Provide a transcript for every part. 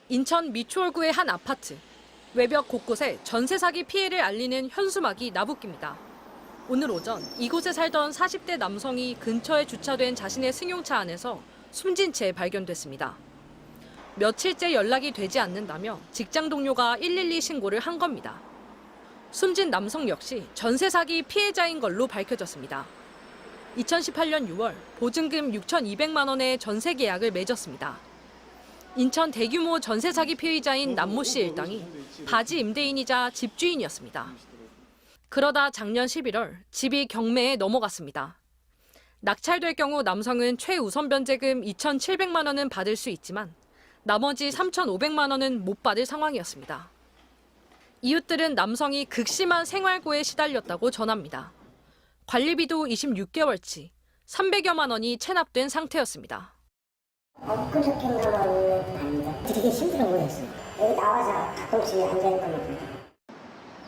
인천 미추홀구의 한 아파트. 외벽 곳곳에 전세 사기 피해를 알리는 현수막이 나부낍니다. 오늘 오전 이곳에 살던 40대 남성이 근처에 주차된 자신의 승용차 안에서 숨진 채 발견됐습니다. 며칠째 연락이 되지 않는다며 직장 동료가 112 신고를 한 겁니다. 숨진 남성 역시 전세 사기 피해자인 걸로 밝혀졌습니다. 2018년 6월 보증금 6,200만 원의 전세 계약을 맺었습니다. 인천 대규모 전세 사기 피의자인 남모 씨 일당이 바지 임대인이자 집주인이었습니다. 그러다 작년 11월 집이 경매에 넘어갔습니다. 낙찰될 경우 남성은 최우선 변제금 2,700만 원은 받을 수 있지만 나머지 3,500만 원은 못 받을 상황이었습니다. 이웃들은 남성이 극심한 생활고에 시달렸다고 전합니다. 관리비도 26개월치 300여만 원이 체납된 상태였습니다. 엊그저께만 아닙니다. 되게 힘들어 보였어요. 여기 나와서 가끔씩 앉아있거든요.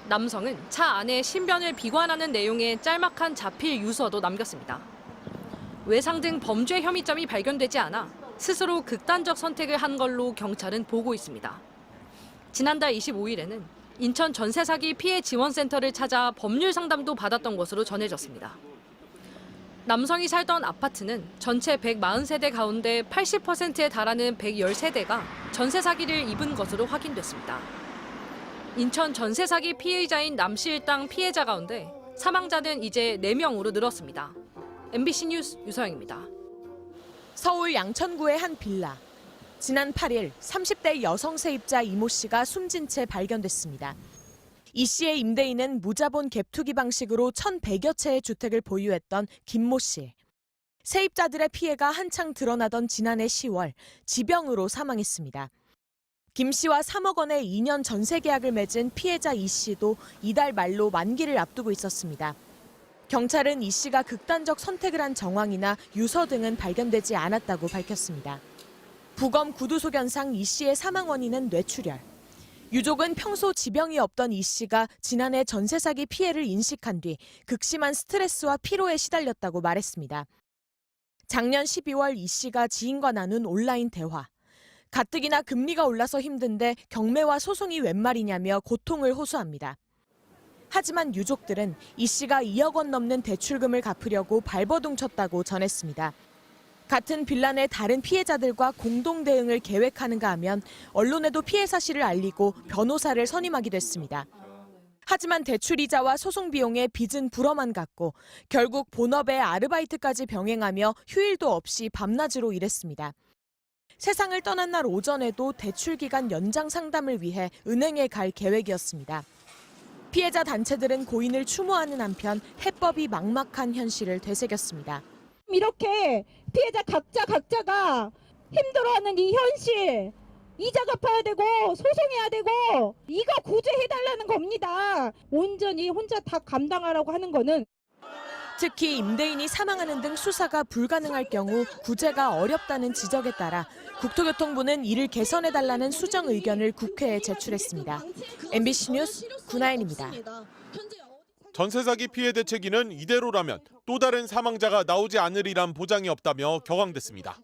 남성은 차 안에 신변을 비관하는 내용의 짤막한 자필 유서도 남겼습니다. 외상 등 범죄 혐의점이 발견되지 않아 스스로 극단적 선택을 한 걸로 경찰은 보고 있습니다. 지난달 25일에는 인천 전세 사기 피해 지원센터를 찾아 법률 상담도 받았던 것으로 전해졌습니다. 남성이 살던 아파트는 전체 140세대 가운데 80%에 달하는 110세대가 전세 사기를 입은 것으로 확인됐습니다. 인천 전세 사기 피해자인 남씨 일당 피해자 가운데 사망자는 이제 4명으로 늘었습니다. MBC 뉴스 유서영입니다. 서울 양천구의 한 빌라. 지난 8일 30대 여성 세입자 이모 씨가 숨진 채 발견됐습니다. 이 씨의 임대인은 무자본 갭투기 방식으로 1,100여 채의 주택을 보유했던 김모 씨. 세입자들의 피해가 한창 드러나던 지난해 10월 지병으로 사망했습니다. 김 씨와 3억 원의 2년 전세 계약을 맺은 피해자 이 씨도 이달 말로 만기를 앞두고 있었습니다. 경찰은 이 씨가 극단적 선택을 한 정황이나 유서 등은 발견되지 않았다고 밝혔습니다. 부검 구두소견상 이 씨의 사망 원인은 뇌출혈. 유족은 평소 지병이 없던 이 씨가 지난해 전세 사기 피해를 인식한 뒤 극심한 스트레스와 피로에 시달렸다고 말했습니다. 작년 12월 이 씨가 지인과 나눈 온라인 대화. 가뜩이나 금리가 올라서 힘든데 경매와 소송이 웬 말이냐며 고통을 호소합니다. 하지만 유족들은 이 씨가 2억 원 넘는 대출금을 갚으려고 발버둥 쳤다고 전했습니다. 같은 빌라 내 다른 피해자들과 공동 대응을 계획하는가 하면 언론에도 피해 사실을 알리고 변호사를 선임하기도 했습니다. 하지만 대출이자와 소송 비용에 빚은 불어만 갔고 결국 본업에 아르바이트까지 병행하며 휴일도 없이 밤낮으로 일했습니다. 세상을 떠난 날 오전에도 대출 기간 연장 상담을 위해 은행에 갈 계획이었습니다. 피해자 단체들은 고인을 추모하는 한편 해법이 막막한 현실을 되새겼습니다. 이렇게 피해자 각자가 힘들어하는 이 현실, 이자 갚아야 되고 소송해야 되고 이거 구제해달라는 겁니다. 온전히 혼자 다 감당하라고 하는 거는. 특히 임대인이 사망하는 등 수사가 불가능할 경우 구제가 어렵다는 지적에 따라 국토교통부는 이를 개선해달라는 수정 의견을 국회에 제출했습니다. MBC 뉴스 구나연입니다. 전세 사기 피해 대책위는 이대로라면 또 다른 사망자가 나오지 않으리란 보장이 없다며 격앙됐습니다.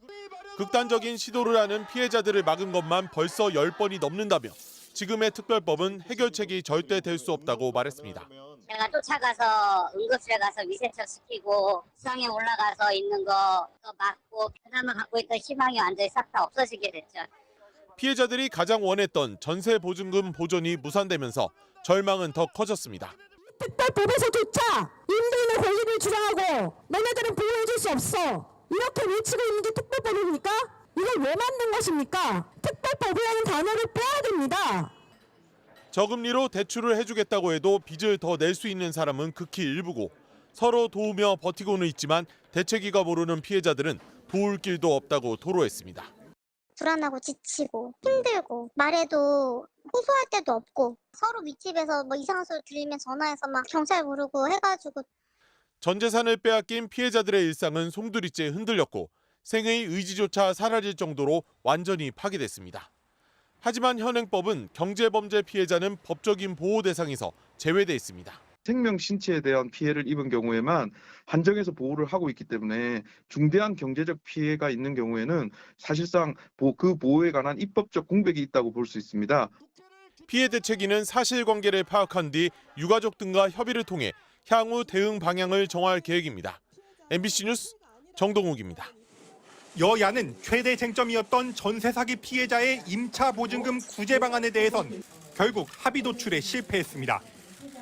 극단적인 시도를 하는 피해자들을 막은 것만 벌써 10번이 넘는다며 지금의 특별법은 해결책이 절대 될 수 없다고 말했습니다. 제가 쫓아가서 응급실에 가서 위세처 시키고 수상에 올라가서 있는 거 막고 그나마 갖고 있던 희망이 완전히 싹 다 없어지게 됐죠. 피해자들이 가장 원했던 전세 보증금 보존이 무산되면서 절망은 더 커졌습니다. 특별법에서조차 임대인의 권리를 주장하고 너네들은 보호해줄 수 없어. 이렇게 외치고 있는 게 특별법입니까? 이걸 왜 만든 것입니까? 특별법이라는 단어를 빼야 됩니다. 저금리로 대출을 해주겠다고 해도 빚을 더 낼 수 있는 사람은 극히 일부고 서로 도우며 버티고는 있지만 대책위가 모르는 피해자들은 도울 길도 없다고 토로했습니다. 불안하고 지치고 힘들고 말해도 호소할 데도 없고 서로 윗집에서 뭐 이상한 소리 들리면 전화해서 막 경찰 부르고 해가지고. 전 재산을 빼앗긴 피해자들의 일상은 송두리째 흔들렸고 생의 의지조차 사라질 정도로 완전히 파괴됐습니다. 하지만 현행법은 경제범죄 피해자는 법적인 보호 대상에서 제외돼 있습니다. 생명 신체에 대한 피해를 입은 경우에만 한정해서 보호를 하고 있기 때문에 중대한 경제적 피해가 있는 경우에는 사실상 그 보호에 관한 입법적 공백이 있다고 볼 수 있습니다. 피해 대책위는 사실관계를 파악한 뒤 유가족 등과 협의를 통해 향후 대응 방향을 정할 계획입니다. MBC 뉴스 정동욱입니다. 여야는 최대 쟁점이었던 전세 사기 피해자의 임차 보증금 구제 방안에 대해선 결국 합의 도출에 실패했습니다.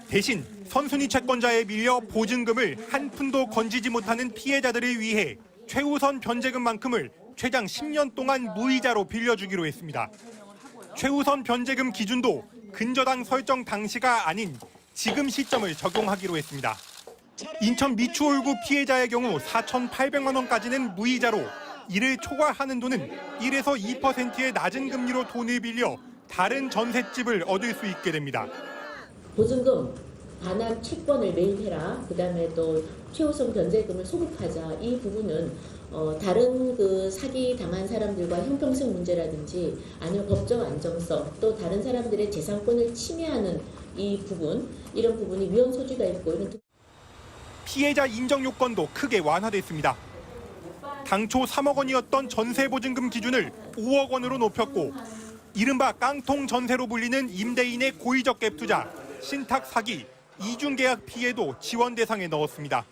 대신 선순위 채권자에 밀려 보증금을 한 푼도 건지지 못하는 피해자들을 위해 최우선 변제금만큼을 최장 10년 동안 무이자로 빌려주기로 했습니다. 최우선 변제금 기준도 근저당 설정 당시가 아닌 지금 시점을 적용하기로 했습니다. 인천 미추홀구 피해자의 경우 4,800만 원까지는 무이자로 이를 초과하는 돈은 1에서 2%의 낮은 금리로 돈을 빌려 다른 전셋집을 얻을 수 있게 됩니다. 보증금 반환 채권을 매일 해라. 그다음에 또 최우선 변제금을 소급하자. 이 부분은 다른 그 사기 당한 사람들과 형평성 문제라든지 아니면 법적 안정성 또 다른 사람들의 재산권을 침해하는 이 부분 이런 부분이 위헌 소지가 있고 이런 피해자 인정 요건도 크게 완화됐습니다. 당초 3억 원이었던 전세 보증금 기준을 5억 원으로 높였고 이른바 깡통 전세로 불리는 임대인의 고의적 갭 투자, 신탁 사기, 이중 계약 피해도 지원 대상에 넣었습니다.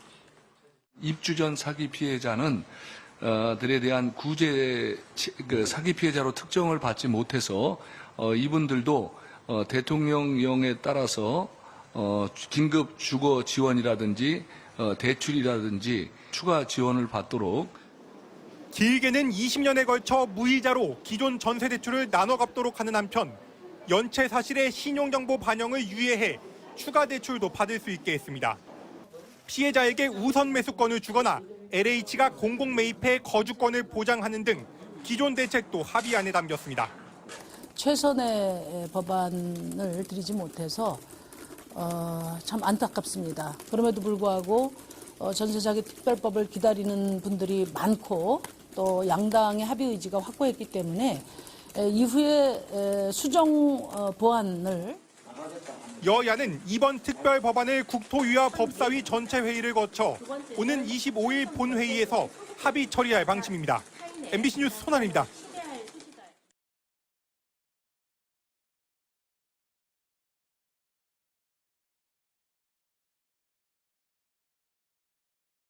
입주 전 사기 피해자는 들에 대한 구제 사기 피해자로 특정을 받지 못해서 이분들도 대통령령에 따라서 긴급 주거 지원이라든지 대출이라든지 추가 지원을 받도록 길게는 20년에 걸쳐 무이자로 기존 전세 대출을 나눠 갚도록 하는 한편 연체 사실의 신용정보 반영을 유예해 추가 대출도 받을 수 있게 했습니다. 피해자에게 우선 매수권을 주거나 LH가 공공 매입해 거주권을 보장하는 등 기존 대책도 합의안에 담겼습니다. 최선의 법안을 드리지 못해서 참 안타깝습니다. 그럼에도 불구하고 전세사기 특별법을 기다리는 분들이 많고 또 양당의 합의 의지가 확고했기 때문에 이후에 수정 보완을 여야는 이번 특별 법안을 국토위와 법사위 전체 회의를 거쳐 오는 25일 본회의에서 합의 처리할 방침입니다. MBC 뉴스 손한입니다.